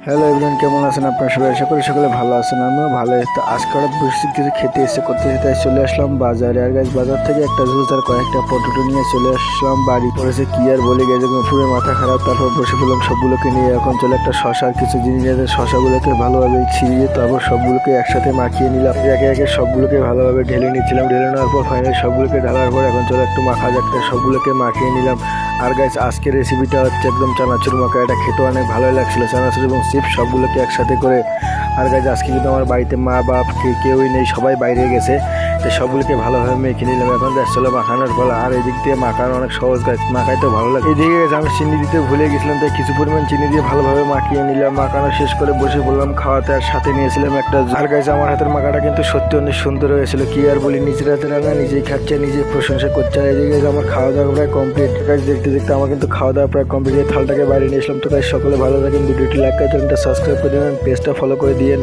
Hello everyone, কেমন আছেন আপনারা সবাই? আশা করি সকলে ভালো আছেন, আমিও ভালো আছি। তো আজকে হঠাৎ বসে কিছু খেতে এসে করতে তাই চলে আসলাম বাজারে। আর গাছ বাজার থেকে একটা জুস আর কয়েকটা পটেটো নিয়ে চলে আসলাম বাড়ি। পড়েছে কি আর বলে গেছে, পুরো মাথা খারাপ। তারপর বসে পড়লাম সবগুলোকে নিয়ে। এখন চলে একটা শশার কিছু জিনিস আছে, শশাগুলোকে ভালোভাবে ছিঁড়িয়ে তারপর সবগুলোকে একসাথে মাখিয়ে নিলাম। একে একে সবগুলোকে ভালোভাবে ঢেলে নিচ্ছিলাম। ঢেলে নেওয়ার পর ফাইনালি সবগুলোকে ঢালার পর এখন চলে একটু মাখা যাক, সবগুলোকে মাখিয়ে নিলাম। আর গাইস আজকের রেসিপিটা হচ্ছে একদম চানাচুর মাখা। এটা খেতে অনেক ভালোই লাগছিল, চানাচুর এবং চিপস সবগুলোকে একসাথে করে। আর গাইস আজকে কিন্তু আমার বাড়িতে মা বাপ কেউই নেই, সবাই বাইরে গেছে। তো সবগুলোকে ভালোভাবে মেখে নিলাম। এখন গ্যাস চলে মাখানোর ফল। আর এদিক দিয়ে মাখানো অনেক সহজ, গাছ মাখাইতে ভালো লাগে। এদিকে গেছে আমি চিনি দিতে ভুলে গেছিলাম, তাই কিছু পরিমাণ চিনি দিয়ে ভালোভাবে মাখিয়ে নিলাম। মাখানো শেষ করে বসে পড়লাম খাওয়াতে। আর সাথে নিয়েছিলাম একটা জুস। আর গাইস আমার হাতের মাখাটা কিন্তু সত্যি অনেক সুন্দর হয়েছিল। কি আর বলি, নিজের হাতে রান্না নিজেই খাচ্ছে, নিজেই প্রশংসা করছে। আর এদিকে আমার খাওয়া দাওয়া প্রায় কমপ্লিট। গাইস দেখতে দেখতে আমার কিন্তু খাওয়া দাওয়া প্রায় কমপ্লিট। এই থালটাকে বাইরে নিয়ে আসলাম। তো গাইস সকলে ভালো থাকেন, ভিডিওটি লাইক করে চ্যানেলটা সাবস্ক্রাইব করে দেবেন, পেজটা ফলো করে দিয়েন।